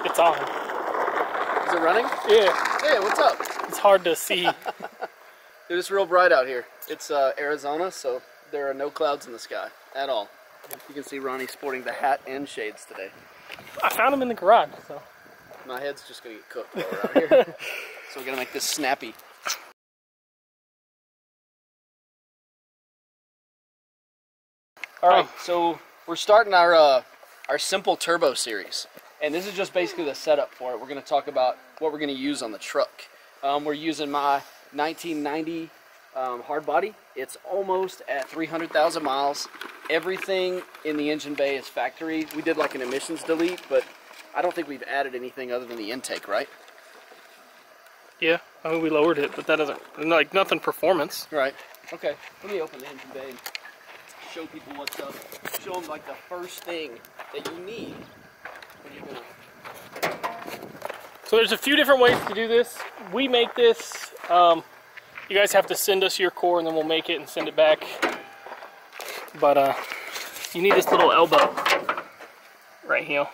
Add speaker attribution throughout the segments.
Speaker 1: It's on.
Speaker 2: Is it running?
Speaker 1: Yeah.
Speaker 2: Hey, what's up?
Speaker 1: It's hard to see.
Speaker 2: It's real bright out here. It's Arizona, so there are no clouds in the sky at all. You can see Ronnie sporting the hat and shades today.
Speaker 1: I found them in the garage, so.
Speaker 2: My head's just gonna get cooked while we're out here. So we're gonna make this snappy. All right, so we're starting our simple turbo series, and this is just basically the setup for it. We're going to talk about what we're going to use on the truck. We're using my 1990 Hardbody. It's almost at 300,000 miles. Everything in the engine bay is factory. We did like an emissions delete, but I don't think we've added anything other than the intake, right?
Speaker 1: Yeah, I mean we lowered it, but that doesn't, like, nothing performance.
Speaker 2: Right. Okay. Let me open the engine bay. Show people what's up. Show them like the first thing that you need when you're gonna.
Speaker 1: So there's a few different ways to do this. We make this. You guys have to send us your core, and then we'll make it and send it back. But you need this little elbow right here.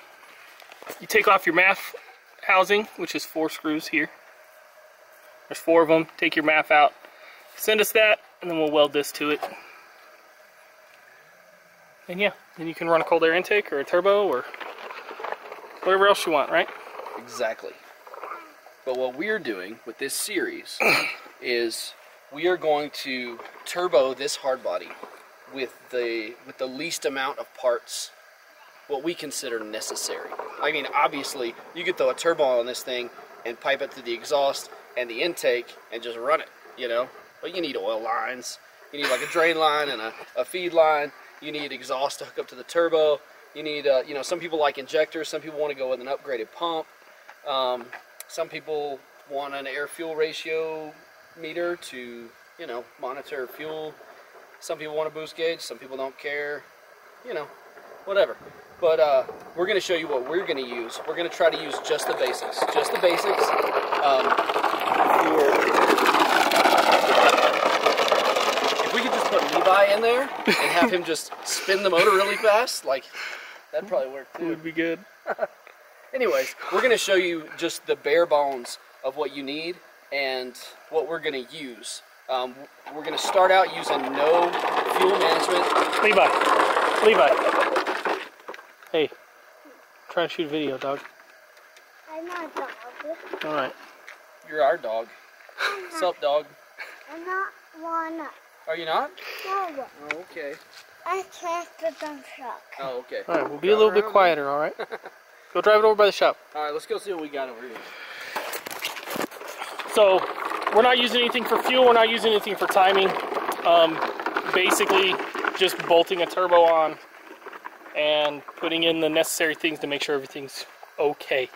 Speaker 1: You take off your MAF housing, which is 4 screws here. There's 4 of them. Take your MAF out. Send us that, and then we'll weld this to it. And yeah, then you can run a cold air intake or a turbo or whatever else you want, right?
Speaker 2: Exactly. But what we're doing with this series is we are going to turbo this hardbody with the least amount of parts, what we consider necessary. I mean, obviously, you could throw a turbo on this thing and pipe it to the exhaust and the intake and just run it, you know? But you need oil lines. You need like a drain line and a feed line. You need exhaust to hook up to the turbo. You need, you know, some people like injectors. Some people want to go with an upgraded pump. Some people want an air-fuel ratio meter to, you know, monitor fuel. Some people want a boost gauge. Some people don't care. You know, whatever. But we're going to show you what we're going to use. We're going to try to use just the basics. Just the basics. We could just put Levi in there and have him just spin the motor really fast, like, that'd probably work too.
Speaker 1: It would be good.
Speaker 2: Anyways, we're going to show you just the bare bones of what you need and what we're going to use. We're going to start out using no fuel management.
Speaker 1: Levi. Hey, try to shoot a video, dog.
Speaker 3: I'm not a dog.
Speaker 1: Alright.
Speaker 2: You're our dog. What's up, dog?
Speaker 3: I'm not one.
Speaker 2: Are you not?
Speaker 3: No.
Speaker 2: Oh, okay.
Speaker 3: I can't the dump truck.
Speaker 2: Oh, okay.
Speaker 1: Alright, we'll be a little bit quieter, alright? Go drive it over by the shop.
Speaker 2: Alright, let's go see what we got over here.
Speaker 1: So, we're not using anything for fuel, we're not using anything for timing. Basically, just bolting a turbo on and putting in the necessary things to make sure everything's okay.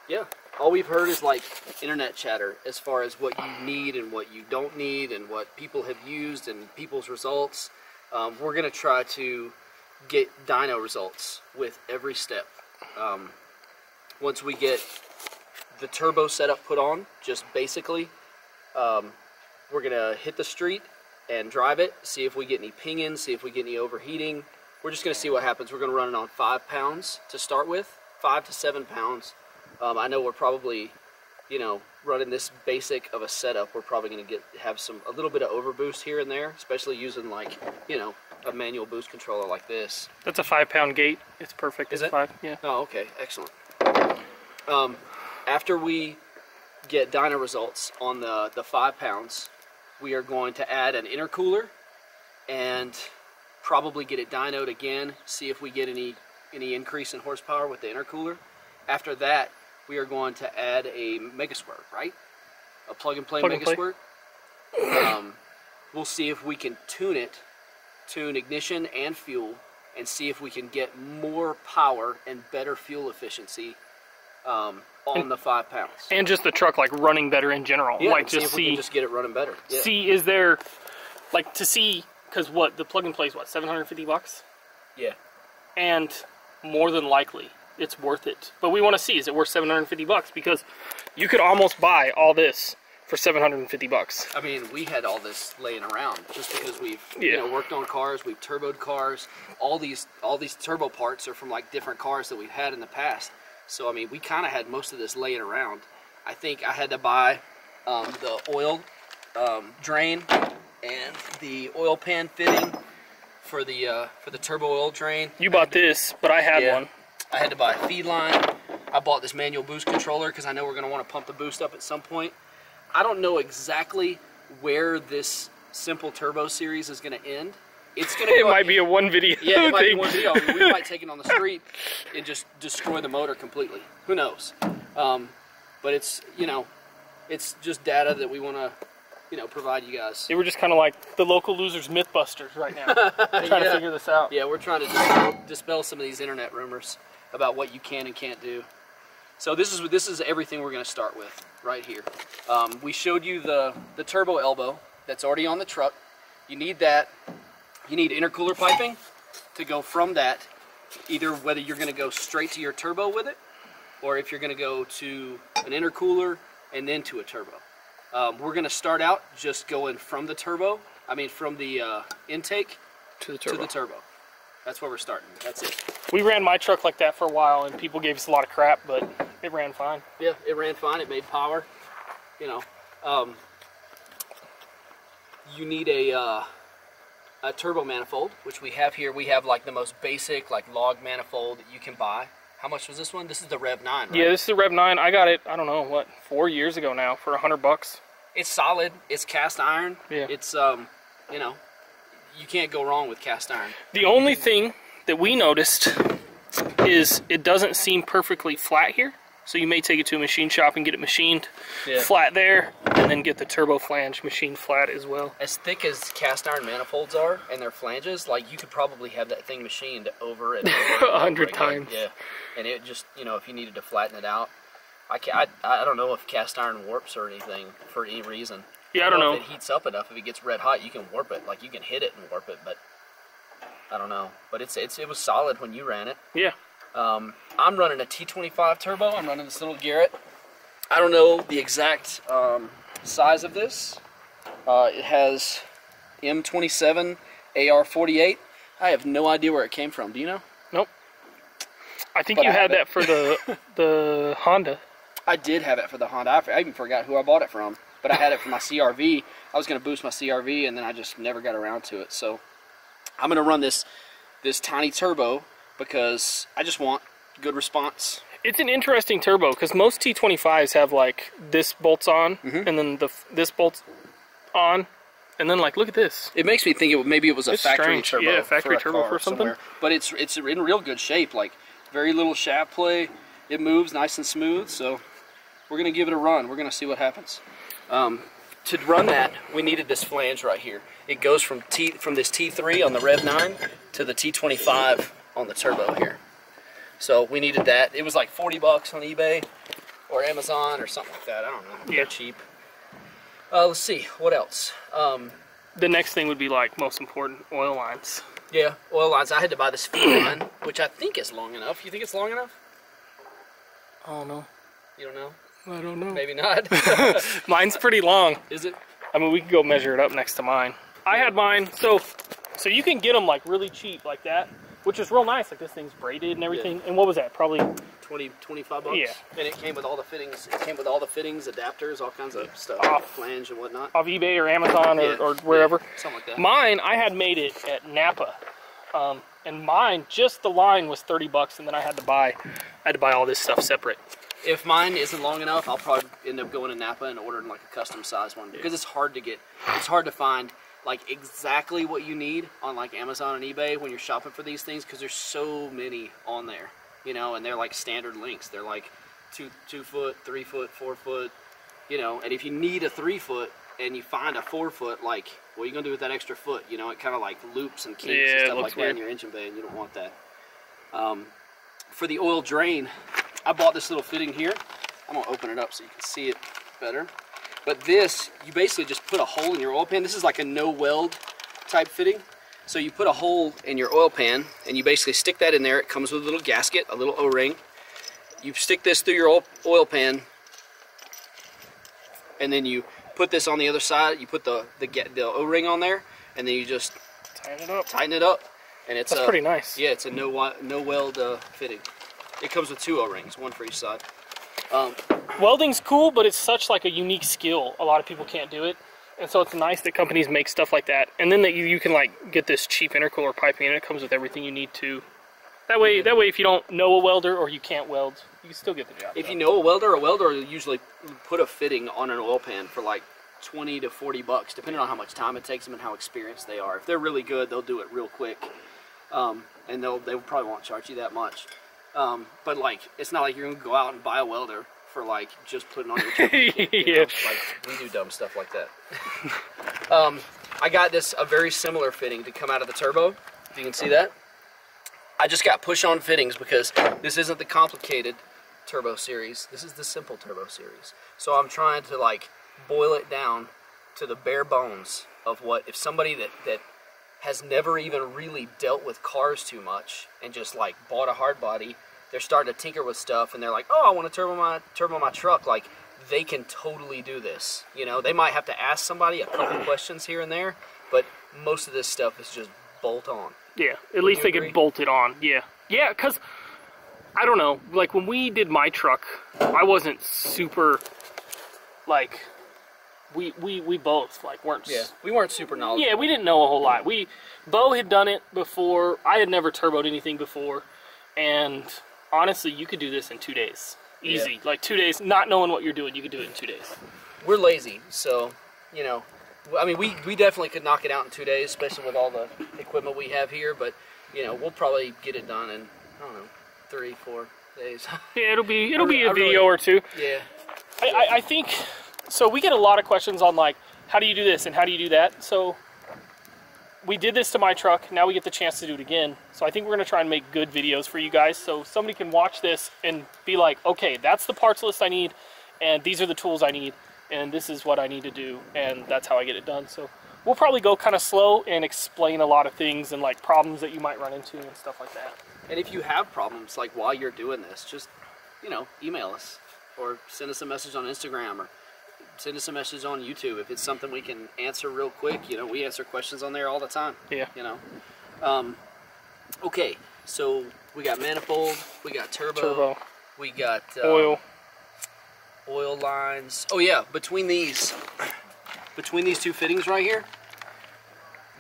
Speaker 2: Yeah. All we've heard is like internet chatter as far as what you need and what you don't need and what people have used and people's results. We're going to try to get dyno results with every step. Once we get the turbo setup put on, just basically, we're going to hit the street and drive it, see if we get any ping-ins, see if we get any overheating. We're just going to see what happens. We're going to run it on 5 pounds to start with, 5 to 7 pounds. I know we're probably, you know, running this basic of a setup. We're probably going to have a little bit of overboost here and there, especially using, like, you know, a manual boost controller like this.
Speaker 1: That's a 5-pound gate. It's perfect.
Speaker 2: Is
Speaker 1: it's
Speaker 2: it?
Speaker 1: 5. Yeah.
Speaker 2: Oh, okay, excellent. After we get dyno results on the 5 pounds, we are going to add an intercooler and probably get it dynoed again. See if we get any increase in horsepower with the intercooler. After that, we are going to add a Megasquirt, right? A plug-and-play Megasquirt. We'll see if we can tune it, tune ignition and fuel, and see if we can get more power and better fuel efficiency on the 5 pounds. And
Speaker 1: just the truck, like, running better in general.
Speaker 2: Yeah,
Speaker 1: like,
Speaker 2: see if we can just get it running better. Yeah.
Speaker 1: See, is there, like, to see, because what, the plug-and-play is what, $750?
Speaker 2: Yeah.
Speaker 1: And more than likely, it's worth it. But we want to see, is it worth $750? Because you could almost buy all this for $750.
Speaker 2: I mean, we had all this laying around just because we've you know, worked on cars, we've turboed cars. All these turbo parts are from like different cars that we've had in the past. So I mean, we kind of had most of this laying around. I think I had to buy the oil drain and the oil pan fitting for the turbo oil drain.
Speaker 1: You bought this, but I had one.
Speaker 2: I had to buy a feed line. I bought this manual boost controller because I know we're going to want to pump the boost up at some point. I don't know exactly where this simple turbo series is going to end. It's going to
Speaker 1: It might be a one video.
Speaker 2: Yeah, it might be one video. I mean, we might take it on the street and just destroy the motor completely. Who knows? But it's, you know, it's just data that we want to, you know, provide you guys.
Speaker 1: They were just kind of like the local losers Mythbusters right now. Trying to figure this out.
Speaker 2: Yeah, we're trying to dispel some of these internet rumors about what you can and can't do. So this is everything we're going to start with right here. We showed you the turbo elbow that's already on the truck. You need that. You need intercooler piping to go from that, either whether you're going to go straight to your turbo with it, or if you're going to go to an intercooler and then to a turbo. We're going to start out just going from the turbo, from the intake to the turbo. That's where we're starting. That's it.
Speaker 1: We ran my truck like that for a while, and people gave us a lot of crap, but it ran fine.
Speaker 2: Yeah, it ran fine. It made power. You know, you need a turbo manifold, which we have here. We have like the most basic like log manifold that you can buy. How much was this one? This is the Rev 9, right?
Speaker 1: Yeah, this is the Rev 9. I got it, I don't know, what, 4 years ago now for $100.
Speaker 2: It's solid. It's cast iron.
Speaker 1: Yeah.
Speaker 2: It's, you know, you can't go wrong with cast iron.
Speaker 1: The only thing that we noticed is it doesn't seem perfectly flat here. So you may take it to a machine shop and get it machined flat there, and then get the turbo flange machined flat as well.
Speaker 2: As thick as cast iron manifolds are, and their flanges, like you could probably have that thing machined over and over
Speaker 1: 100 times.
Speaker 2: Yeah, and it just, you know, if you needed to flatten it out, I don't know if cast iron warps or anything for any reason.
Speaker 1: Yeah, I don't know.
Speaker 2: If it heats up enough, if it gets red hot, you can warp it. Like you can hit it and warp it, but I don't know. But it was solid when you ran it.
Speaker 1: Yeah.
Speaker 2: I'm running a T25 Turbo. I'm running this little Garrett. I don't know the exact size of this. It has M27 AR48. I have no idea where it came from. Do you know?
Speaker 1: Nope. I think you had that for the Honda.
Speaker 2: I did have it for the Honda. I even forgot who I bought it from. But I had it for my CRV. I was going to boost my CRV, and then I just never got around to it. So I'm going to run this tiny turbo because I just want good response.
Speaker 1: It's an interesting turbo because most T25s have like this bolts on, and then this bolts on, and then like look at this.
Speaker 2: It makes me think maybe it was a factory turbo.
Speaker 1: Yeah, factory turbo for something.
Speaker 2: Somewhere. But it's in real good shape. Like very little shaft play. It moves nice and smooth. So we're gonna give it a run. We're gonna see what happens. To run that, we needed this flange right here. It goes from this T3 on the Rev 9 to the T25 on the turbo here. So we needed that. It was like 40 bucks on eBay or Amazon or something like that. I don't know.
Speaker 1: Yeah.
Speaker 2: They're cheap. Let's see. What else?
Speaker 1: The next thing would be like most important, oil lines.
Speaker 2: Yeah, oil lines. I had to buy this feed line, which I think is long enough. You think it's long enough?
Speaker 1: I don't know.
Speaker 2: You don't know?
Speaker 1: I don't know.
Speaker 2: Maybe not.
Speaker 1: Mine's pretty long.
Speaker 2: Is it?
Speaker 1: I mean, we can go measure it up next to mine. I had mine, so you can get them like really cheap like that, which is real nice. Like this thing's braided and everything. Yeah. And what was that? Probably
Speaker 2: 25 bucks.
Speaker 1: Yeah.
Speaker 2: And it came with all the fittings. It came with all the fittings, adapters, all kinds of stuff, flange and whatnot.
Speaker 1: Off eBay or Amazon or wherever.
Speaker 2: Yeah, something like that.
Speaker 1: Mine, I had made it at Napa, and mine, just the line was 30 bucks, and then I had to buy all this stuff separate.
Speaker 2: If mine isn't long enough, I'll probably end up going to Napa and ordering like a custom size one because it's hard to find like exactly what you need on like Amazon and eBay when you're shopping for these things because there's so many on there, you know, and they're like standard lengths. They're like 2 foot, 3 foot, 4 foot, you know, and if you need a 3 foot and you find a 4 foot, like, what are you gonna do with that extra foot? You know, it kind of like loops and kinks and stuff like that in your engine bay, and you don't want that. For the oil drain, I bought this little fitting here. I'm gonna open it up so you can see it better. But this, you basically just put a hole in your oil pan. This is like a no weld type fitting. So you put a hole in your oil pan and you basically stick that in there. It comes with a little gasket, a little O-ring. You stick this through your oil pan and then you put this on the other side. You put the O-ring on there and then you just tighten it up. And it's
Speaker 1: That's pretty nice.
Speaker 2: Yeah, it's a no weld fitting. It comes with 2 O-rings, 1 for each side.
Speaker 1: Welding's cool, but it's such like a unique skill. A lot of people can't do it. And so it's nice that companies make stuff like that. And then that you can like get this cheap intercooler piping and it comes with everything you need to. That way if you don't know a welder or you can't weld, you can still get the job
Speaker 2: If
Speaker 1: done.
Speaker 2: you know a welder will usually put a fitting on an oil pan for like 20 to 40 bucks, depending on how much time it takes them and how experienced they are. If they're really good, they'll do it real quick. And they probably won't charge you that much. But like, it's not like you're gonna go out and buy a welder for like just putting on your turbo.
Speaker 1: Yeah.
Speaker 2: Like we do dumb stuff like that. I got a very similar fitting to come out of the turbo. If you can see that. I just got push-on fittings because this isn't the complicated turbo series. This is the simple turbo series. So I'm trying to like boil it down to the bare bones of what if somebody that has never even really dealt with cars too much and just like bought a hard body, they're starting to tinker with stuff and they're like, oh, I want to turbo my truck. Like, they can totally do this. You know, they might have to ask somebody a couple questions here and there, but most of this stuff is just bolt on.
Speaker 1: Yeah, at least they could bolt it on. Yeah. Yeah, because, I don't know, like when we did my truck, I wasn't super, like, we both, like, weren't...
Speaker 2: Yeah, we weren't super knowledgeable.
Speaker 1: Yeah, we didn't know a whole lot. Beau had done it before. I had never turboed anything before. And honestly, you could do this in 2 days. Easy. Yeah. Like 2 days, not knowing what you're doing, you could do it in 2 days.
Speaker 2: We're lazy, so, you know, I mean, we definitely could knock it out in 2 days, especially with all the equipment we have here, but, you know, we'll probably get it done in, I don't know, 3-4 days.
Speaker 1: Yeah, it'll be a video or two.
Speaker 2: Yeah.
Speaker 1: I think, so we get a lot of questions on, like, how do you do this and how do you do that? So we did this to my truck, now we get the chance to do it again. So I think we're going to try and make good videos for you guys so somebody can watch this and be like, okay, that's the parts list I need, and these are the tools I need, and this is what I need to do, and that's how I get it done. So we'll probably go kind of slow and explain a lot of things and like problems that you might run into and stuff like that.
Speaker 2: And if you have problems like while you're doing this, just, you know, email us or send us a message on Instagram or send us a message on YouTube. If it's something we can answer real quick, you know, we answer questions on there all the time.
Speaker 1: Yeah.
Speaker 2: You know. Okay, so we got manifold, we got turbo. We got oil lines. Oh yeah, between these two fittings right here,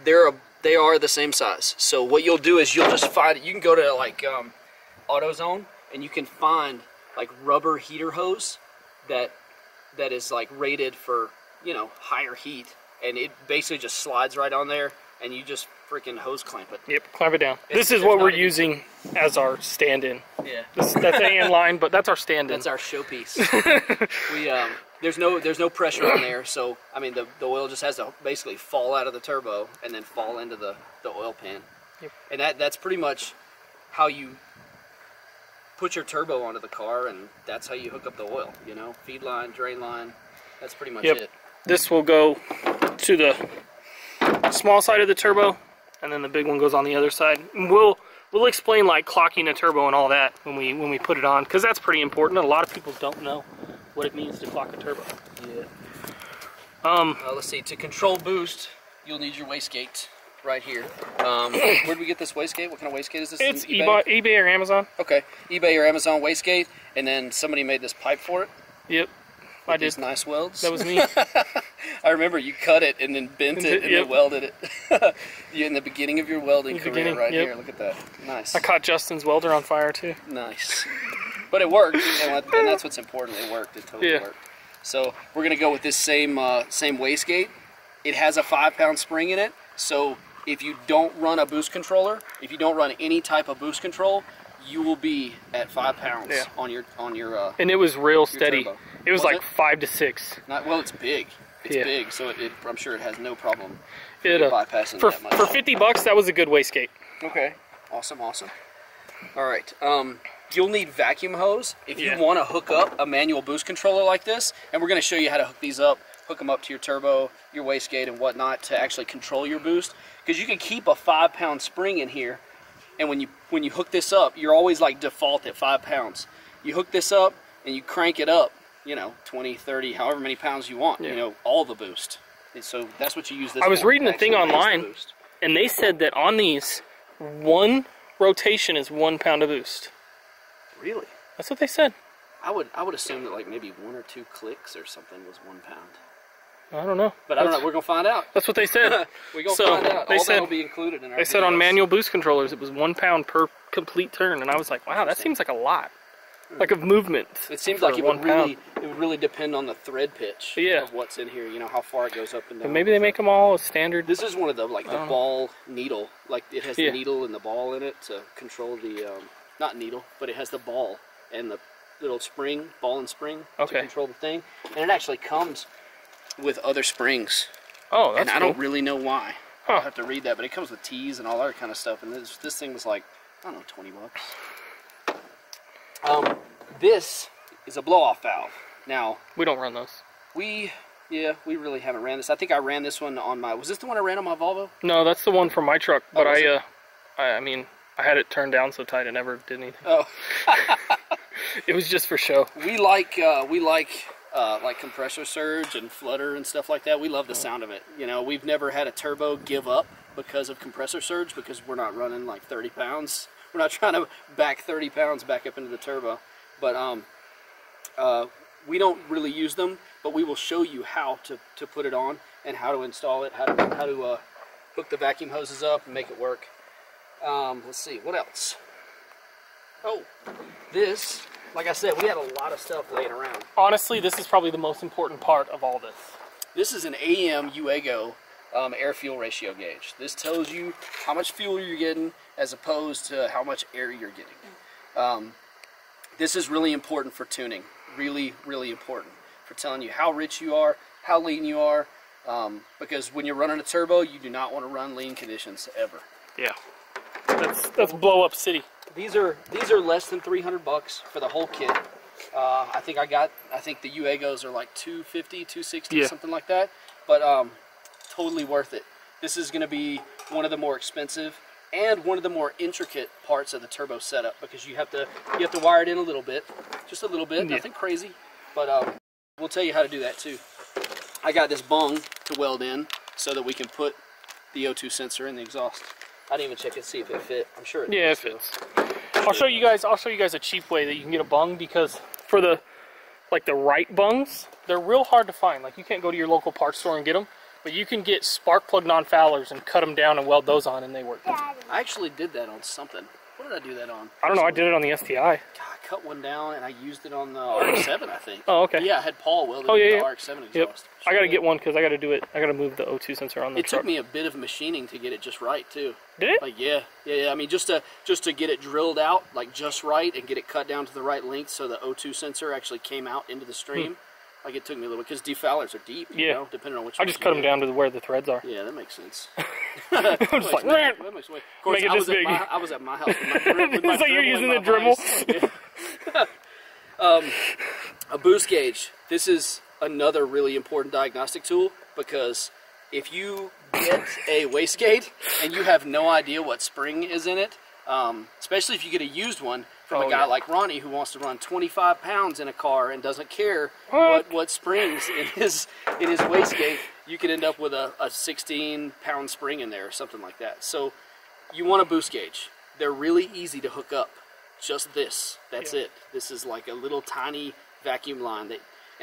Speaker 2: they are the same size. So what you'll do is you'll just find, you can go to like AutoZone and you can find like rubber heater hose that is like rated for, you know, higher heat, and it basically just slides right on there and you just freaking hose clamp it.
Speaker 1: Yep, clamp it down. This is what we're using as our stand-in.
Speaker 2: Yeah.
Speaker 1: That's the AN line, but that's our stand-in.
Speaker 2: That's our showpiece. There's no pressure on there, so I mean the oil just has to basically fall out of the turbo and then fall into the oil pan.
Speaker 1: Yep.
Speaker 2: And that's pretty much how you put your turbo onto the car, and that's how you hook up the oil, you know, feed line, drain line. That's pretty much it.
Speaker 1: This will go to the small side of the turbo, and then the big one goes on the other side. And we'll explain like clocking a turbo and all that when we put it on, because that's pretty important. A lot of people don't know what it means to clock a turbo.
Speaker 2: Yeah. Let's see. To control boost, you'll need your wastegate right here. Where'd we get this wastegate? What kind of wastegate is this?
Speaker 1: It's eBay or Amazon.
Speaker 2: Okay, eBay or Amazon wastegate, and then somebody made this pipe for it.
Speaker 1: Yep. I did.
Speaker 2: These nice welds.
Speaker 1: That was me.
Speaker 2: I remember you cut it and then bent it and then welded it. You're in the beginning of your welding career right here. Look at that. Nice.
Speaker 1: I caught Justin's welder on fire too.
Speaker 2: Nice. But it worked, and that's what's important. It worked. It totally worked. So we're gonna go with this same wastegate. It has a 5-pound spring in it. So if you don't run a boost controller, if you don't run any type of boost control, you will be at 5 pounds on your
Speaker 1: and it was real steady.
Speaker 2: Turbo.
Speaker 1: It was like 5 to 6.
Speaker 2: Well, it's big. It's big, so I'm sure it has no problem bypassing
Speaker 1: for,
Speaker 2: that much.
Speaker 1: For $50, that was a good wastegate.
Speaker 2: Okay. Awesome. All right. You'll need vacuum hose if you want to hook up a manual boost controller like this, and we're going to show you how to hook these up, hook them up to your turbo, your wastegate, and whatnot to actually control your boost. Because you can keep a 5-pound spring in here, and when you hook this up, you're always like default at 5 pounds. You hook this up and you crank it up, you know, 20, 30, however many pounds you want, you know, all the boost. And so that's what you use this for.
Speaker 1: I was reading a thing online, and they said that on these, one rotation is 1 pound of boost.
Speaker 2: Really?
Speaker 1: That's what they said.
Speaker 2: I would assume that like maybe 1 or 2 clicks or something was 1 pound.
Speaker 1: I don't know.
Speaker 2: But I don't know. We're gonna find out.
Speaker 1: That's what they said.
Speaker 2: We're gonna
Speaker 1: So
Speaker 2: find out.
Speaker 1: they
Speaker 2: All
Speaker 1: said,
Speaker 2: that will be included in our.
Speaker 1: They said on
Speaker 2: videos.
Speaker 1: manual boost controllers it was 1 pound per complete turn, and I was like, wow, that seems like a lot, like of movement.
Speaker 2: It seems
Speaker 1: for
Speaker 2: like it would really depend on the thread pitch of what's in here. You know how far it goes up and down.
Speaker 1: And maybe they make them all a standard.
Speaker 2: This is one of the the ball needle. Like it has the needle and the ball in it to control the not needle, but it has the ball and the little spring, ball and spring to control the thing. And it actually comes with other springs.
Speaker 1: Oh, that's
Speaker 2: And I
Speaker 1: cool.
Speaker 2: don't really know why.
Speaker 1: Huh.
Speaker 2: I'll have to read that, but it comes with tees and all that kind of stuff. And this thing was like, I don't know, 20 bucks. This is a blow-off valve. Now
Speaker 1: We don't run those.
Speaker 2: we really haven't ran this. I think I ran this one on my. Was this the one I ran on my Volvo?
Speaker 1: No, that's the one from my truck. But
Speaker 2: Oh,
Speaker 1: I mean, I had it turned down so tight it never did anything.
Speaker 2: Oh,
Speaker 1: It was just for show.
Speaker 2: we like compressor surge and flutter and stuff like that. We love the sound of it. You know, we've never had a turbo give up because of compressor surge because we're not running like 30 pounds. We're not trying to back 30 pounds back up into the turbo. But we don't really use them, but we will show you how to put it on and how to install it, how to hook the vacuum hoses up and make it work. Let's see, what else? Oh, this, like I said, we had a lot of stuff laying around.
Speaker 1: Honestly, this is probably the most important part of all this.
Speaker 2: This is an AEM UEGO air-fuel ratio gauge. This tells you how much fuel you're getting as opposed to how much air you're getting. This is really important for tuning. Really, really important for telling you how rich you are, how lean you are, because when you're running a turbo, you do not want to run lean conditions ever.
Speaker 1: Yeah. That's blow up city.
Speaker 2: These are less than 300 bucks for the whole kit. I think the UEGOs are like 250, 260, something like that. But totally worth it. This is going to be one of the more expensive and one of the more intricate parts of the turbo setup because you have to wire it in a little bit, just a little bit, nothing crazy. But we'll tell you how to do that too. I got this bung to weld in so that we can put the O2 sensor in the exhaust. I didn't even check it to see if it fit. I'm sure it
Speaker 1: Yeah, it fits. I'll show you guys a cheap way that you can get a bung because for the right bungs, they're real hard to find. Like you can't go to your local parts store and get them, but you can get spark plug non-foulers and cut them down and weld those on and they work.
Speaker 2: I actually did that on something. What did I do that on?
Speaker 1: I don't know, I did it on the STI.
Speaker 2: God, I cut one down and I used it on the RX-7, I think.
Speaker 1: Oh, okay.
Speaker 2: Yeah, I had Paul welded the RX-7 exhaust.
Speaker 1: Yep. I gotta get one because I gotta do it. I gotta move the O2 sensor on the truck.
Speaker 2: It took me a bit of machining to get it just right too.
Speaker 1: Did it?
Speaker 2: Like yeah. I mean, just to get it drilled out like just right and get it cut down to the right length so the O2 sensor actually came out into the stream. Like it took me a little bit because defoulers are deep. You know, depending on which.
Speaker 1: I just cut them down to where the threads are.
Speaker 2: Yeah, that makes sense.
Speaker 1: I'm just like,
Speaker 2: that makes way. Of course, I was at my house with my
Speaker 1: it's like you're using the Dremel.
Speaker 2: A boost gauge. This is another really important diagnostic tool because if you get a wastegate and you have no idea what spring is in it, especially if you get a used one from a guy like Ronnie who wants to run 25 pounds in a car and doesn't care what springs in his wastegate, you could end up with a 16-pound spring in there or something like that. So you want a boost gauge. They're really easy to hook up. Just this. That's it. This is like a little tiny vacuum line.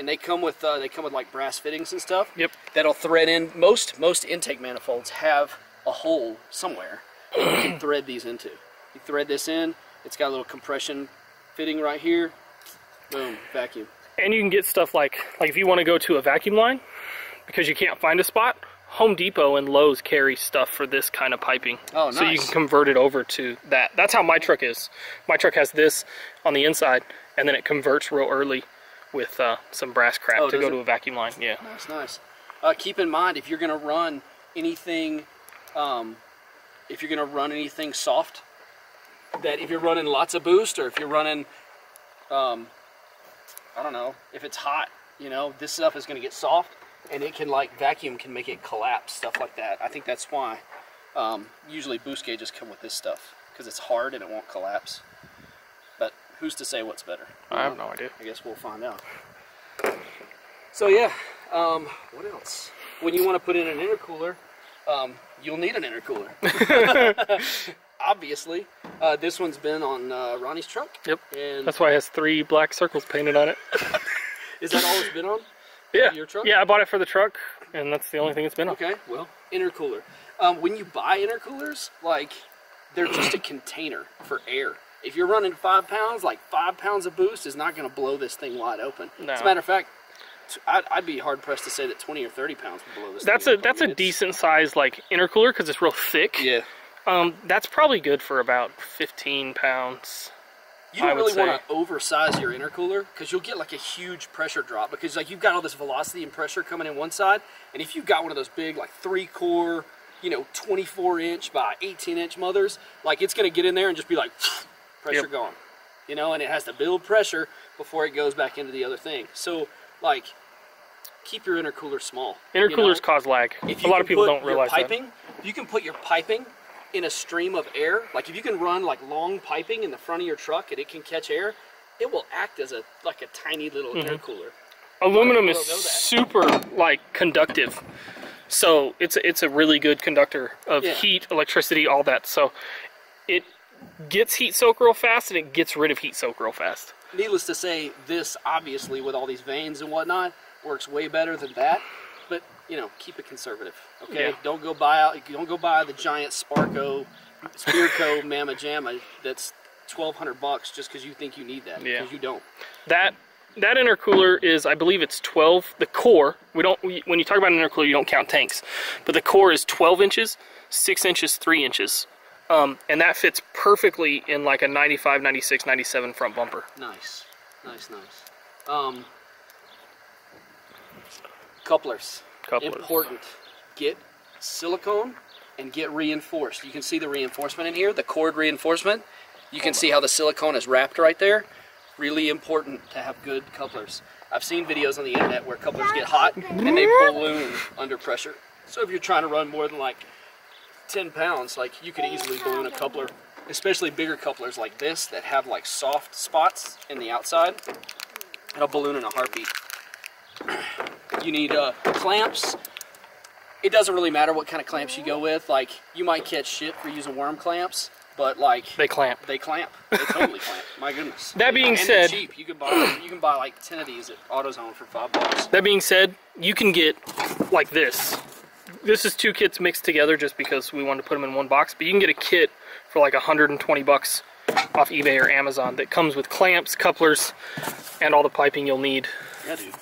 Speaker 2: They come with like brass fittings and stuff.
Speaker 1: Yep.
Speaker 2: That'll thread in. Most intake manifolds have a hole somewhere that you can thread these into. You thread this in. It's got a little compression fitting right here. Boom, vacuum.
Speaker 1: And you can get stuff like if you want to go to a vacuum line because you can't find a spot, Home Depot and Lowe's carry stuff for this kind of piping.
Speaker 2: Oh, nice.
Speaker 1: So you can convert it over to that. That's how my truck is. My truck has this on the inside, and then it converts real early with some brass crap to go to a vacuum line. Yeah.
Speaker 2: Nice. Keep in mind if you're going to run anything, soft, that if you're running lots of boost or if you're running, I don't know, if it's hot, you know, this stuff is going to get soft. And it can, like, vacuum can make it collapse, stuff like that. I think that's why usually boost gauges come with this stuff, because it's hard and it won't collapse. But who's to say what's better?
Speaker 1: I have no idea.
Speaker 2: I guess we'll find out. So, yeah, what else? When you want to put in an intercooler, you'll need an intercooler. obviously. This one's been on Ronnie's truck.
Speaker 1: Yep.
Speaker 2: And
Speaker 1: that's why it has 3 black circles painted on it.
Speaker 2: is that all it's been on?
Speaker 1: Yeah.
Speaker 2: Your truck?
Speaker 1: Yeah, I bought it for the truck, and that's the only thing it's been on.
Speaker 2: Okay, well, intercooler. When you buy intercoolers, like, they're just a container for air. If you're running 5 pounds, like 5 pounds of boost is not going to blow this thing wide open. No. As a matter of fact, I'd be hard pressed to say that 20 or 30 pounds would blow this thing open. That's a decent size like intercooler because it's real thick.
Speaker 1: Yeah. That's probably good for about 15 pounds.
Speaker 2: You don't really want to oversize your intercooler because you'll get like a huge pressure drop because like you've got all this velocity and pressure coming in one side, and if you've got one of those big like 3-core, you know, 24-inch by 18-inch mothers, like it's going to get in there and just be like pressure gone, you know, and it has to build pressure before it goes back into the other thing. So like, keep your intercooler small.
Speaker 1: Intercoolers cause lag. A lot of people don't realize that.
Speaker 2: You can put your piping in a stream of air. Like if you can run like long piping in the front of your truck and it can catch air, it will act as a tiny little intercooler.
Speaker 1: Aluminum is super like conductive, so it's a really good conductor of heat, electricity, all that. So it gets heat soak real fast and it gets rid of heat soak real fast.
Speaker 2: Needless to say, this obviously with all these vanes and whatnot works way better than that. But you know, keep it conservative. Okay, don't go buy the giant Spearco Mama Jamma that's $1,200 just because you think you need that. Because you don't.
Speaker 1: That intercooler is, I believe it's 12. The core, when you talk about an intercooler, you don't count tanks, but the core is 12 inches, 6 inches, 3 inches. And that fits perfectly in like a 95, 96, 97 front bumper.
Speaker 2: Nice, nice, nice. Couplers. Important. Get silicone and get reinforced. You can see the reinforcement in here, the cord reinforcement. You can see how the silicone is wrapped right there. Really important to have good couplers. I've seen videos on the internet where couplers get hot and they balloon under pressure. So if you're trying to run more than like 10 pounds, like you could easily balloon a coupler, especially bigger couplers like this that have like soft spots in the outside. It'll balloon in a heartbeat. You need clamps. It doesn't really matter what kind of clamps you go with. Like you might catch shit for using worm clamps, but like
Speaker 1: they clamp.
Speaker 2: They clamp. They totally clamp. My goodness.
Speaker 1: That being said,
Speaker 2: they're cheap. You can buy like 10 of these at AutoZone for $5.
Speaker 1: That being said, you can get like this. This is 2 kits mixed together just because we wanted to put them in one box, but you can get a kit for like $120 off eBay or Amazon that comes with clamps, couplers, and all the piping you'll need.
Speaker 2: Yeah, dude.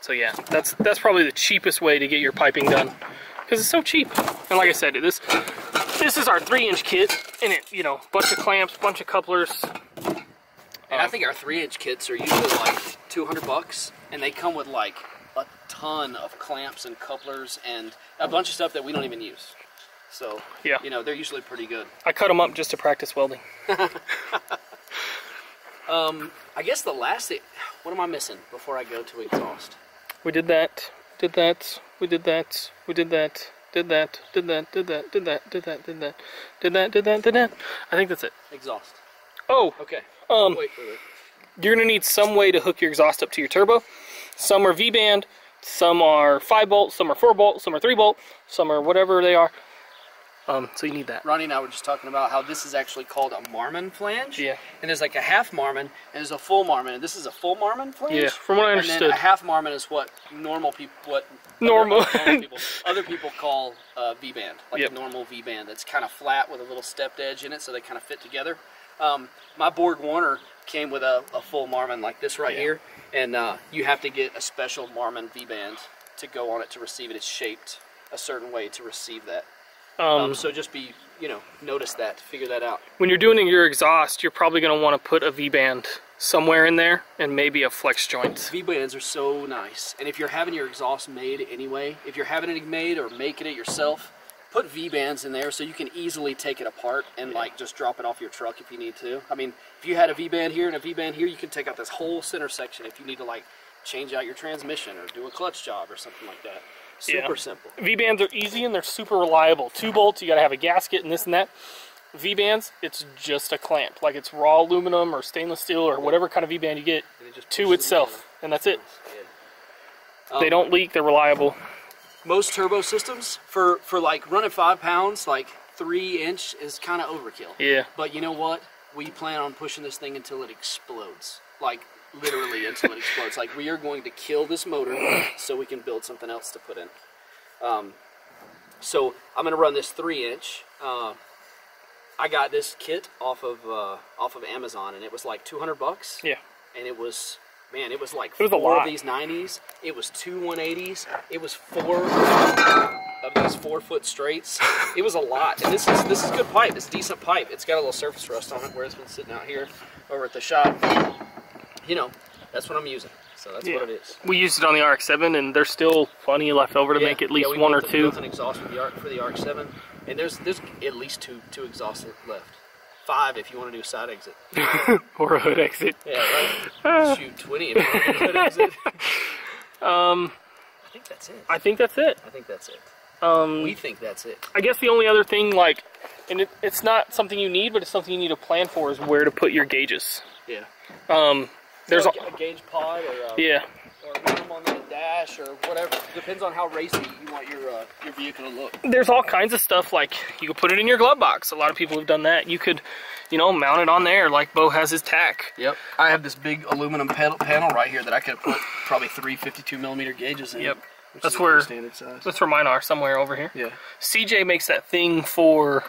Speaker 1: So yeah, that's probably the cheapest way to get your piping done because it's so cheap. And like I said, this is our 3-inch kit, and it, you know, bunch of clamps, bunch of couplers.
Speaker 2: And I think our 3-inch kits are usually like $200, and they come with like a ton of clamps and couplers and a bunch of stuff that we don't even use. So yeah, you know, they're usually pretty good.
Speaker 1: I cut them up just to practice welding.
Speaker 2: I guess the last thing, what am I missing before I go to exhaust?
Speaker 1: We did that, we did that, we did that, did that, did that, did that, did that, did that, did that. I think that's it.
Speaker 2: Exhaust.
Speaker 1: Oh.
Speaker 2: Okay. Wait.
Speaker 1: You're gonna need some way to hook your exhaust up to your turbo. Some are V-band, some are 5-bolt, some are 4-bolt, some are 3-bolt, some are whatever they are. So you need that.
Speaker 2: Ronnie and I were just talking about how this is actually called a Marmon flange.
Speaker 1: Yeah.
Speaker 2: And there's like a half Marmon, and there's a full Marmon. And this is a full Marmon flange.
Speaker 1: Yeah, from what I understood.
Speaker 2: And then a half Marmon is what normal people, other people call V-band, like a normal V-band that's kind of flat with a little stepped edge in it, so they kind of fit together. My Borg Warner came with a full Marmon like this right here, and you have to get a special Marmon V-band to go on it to receive it. It's shaped a certain way to receive that. So just be, notice that, figure that out.
Speaker 1: When you're doing your exhaust, you're probably going to want to put a V-band somewhere in there and maybe a flex joint.
Speaker 2: V-bands are so nice. And if you're having your exhaust made anyway, if you're having it made or making it yourself, put V-bands in there so you can easily take it apart and like just drop it off your truck if you need to. I mean, if you had a V-band here and a V-band here, you can take out this whole center section if you need to like change out your transmission or do a clutch job or something like that. Super simple.
Speaker 1: V-bands are easy and they're super reliable. 2 bolts, you gotta have a gasket and this and that. V-bands, it's just a clamp. Like it's raw aluminum or stainless steel or whatever kind of V-band you get to itself. And that's it. They don't leak, they're reliable.
Speaker 2: Most turbo systems, for like running 5 pounds, like 3-inch is kind of overkill.
Speaker 1: Yeah.
Speaker 2: But you know what? We plan on pushing this thing until it explodes. Like, literally until it explodes. Like, we are going to kill this motor so we can build something else to put in. So I'm going to run this 3-inch. I got this kit off of Amazon, and it was like $200.
Speaker 1: Yeah.
Speaker 2: And it was, man, it was like
Speaker 1: it was
Speaker 2: 4 of these 90s. It was 2 180s. It was 4 of these 4-foot straights. It was a lot. And this is good pipe. It's decent pipe. It's got a little surface rust on it where it's been sitting out here over at the shop. You know, that's what I'm using. So that's what it is.
Speaker 1: We used it on the RX-7, and there's still plenty left over to make at least one or two.
Speaker 2: We built an exhaust for the RX-7, and there's at least two exhausts left. 5 if you want to do a side exit.
Speaker 1: Or a hood exit.
Speaker 2: Yeah, right. Shoot, 20 if you want to do a hood exit. I think that's it.
Speaker 1: I think that's it.
Speaker 2: I think that's it. We think that's it.
Speaker 1: I guess the only other thing, like, and it's not something you need, but it's something you need to plan for, is where to put your gauges.
Speaker 2: Yeah.
Speaker 1: There's
Speaker 2: a gauge pod or
Speaker 1: yeah.
Speaker 2: Or run them on the dash or whatever. Depends on how racy you want your vehicle to look.
Speaker 1: There's all kinds of stuff, like you could put it in your glove box. A lot of people have done that. You could, you know, mount it on there like Beau has his tack.
Speaker 2: Yep. I have this big aluminum panel right here that I could put probably 3 52mm gauges in.
Speaker 1: Yep.
Speaker 2: Which
Speaker 1: that's
Speaker 2: is
Speaker 1: where
Speaker 2: standard size.
Speaker 1: That's where mine are, somewhere over here.
Speaker 2: Yeah.
Speaker 1: CJ makes that thing for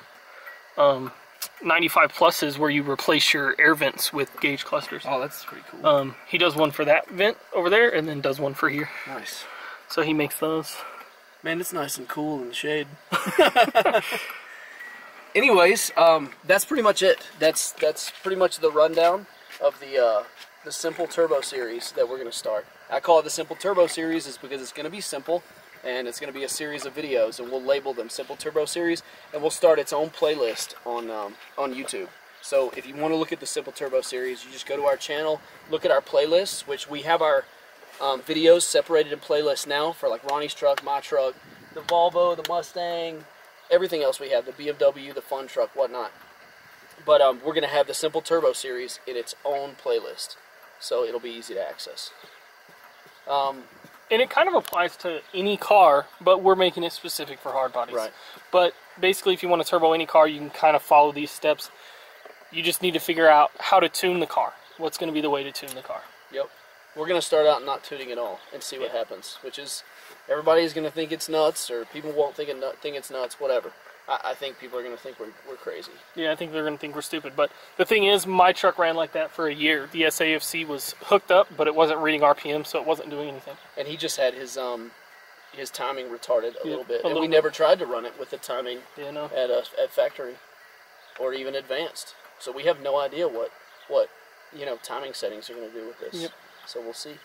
Speaker 1: 95 pluses where you replace your air vents with gauge clusters.
Speaker 2: Oh, that's pretty cool.
Speaker 1: He does one for that vent over there, and then does one for here.
Speaker 2: Nice.
Speaker 1: So he makes those.
Speaker 2: Man, it's nice and cool in the shade. Anyways, that's pretty much it. That's pretty much the rundown of the Simple Turbo series that we're going to start. I call it the Simple Turbo series is because it's going to be simple, and it's going to be a series of videos, and we'll label them Simple Turbo series, and we'll start its own playlist on YouTube. So if you want to look at the Simple Turbo series, you just go to our channel, look at our playlists, which we have our videos separated in playlists now for like Ronnie's truck, my truck, the Volvo, the Mustang, everything else we have, the BMW, the fun truck, whatnot. But we're going to have the Simple Turbo series in its own playlist, so it'll be easy to access.
Speaker 1: And it kind of applies to any car, but we're making it specific for hard bodies.
Speaker 2: Right.
Speaker 1: But basically, if you want to turbo any car, you can kind of follow these steps. You just need to figure out how to tune the car. What's going to be the way to tune the car.
Speaker 2: Yep. We're going to start out not tuning at all and see what happens, which is everybody's going to think it's nuts, or people won't think it's nuts, whatever. I think people are going to think we're crazy.
Speaker 1: Yeah, I think they're going to think we're stupid. But the thing is, my truck ran like that for a year. The SAFC was hooked up, but it wasn't reading RPM, so it wasn't doing anything.
Speaker 2: And he just had his timing retarded a little bit.
Speaker 1: We
Speaker 2: never tried to run it with the timing
Speaker 1: no.
Speaker 2: at factory or even advanced. So we have no idea what timing settings are going to do with this.
Speaker 1: Yep.
Speaker 2: So we'll see.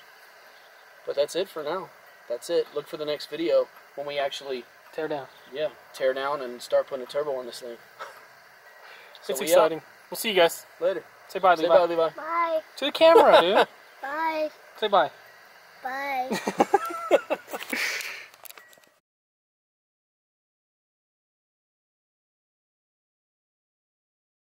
Speaker 2: But that's it for now. That's it. Look for the next video when we actually
Speaker 1: tear down.
Speaker 2: Yeah, tear down and start putting a turbo on this thing. So
Speaker 1: it's exciting. We'll see you guys
Speaker 2: later.
Speaker 1: Say bye, Levi.
Speaker 2: Say bye, Levi.
Speaker 3: Bye.
Speaker 1: To the camera, dude.
Speaker 3: Bye.
Speaker 1: Say bye.
Speaker 3: Bye.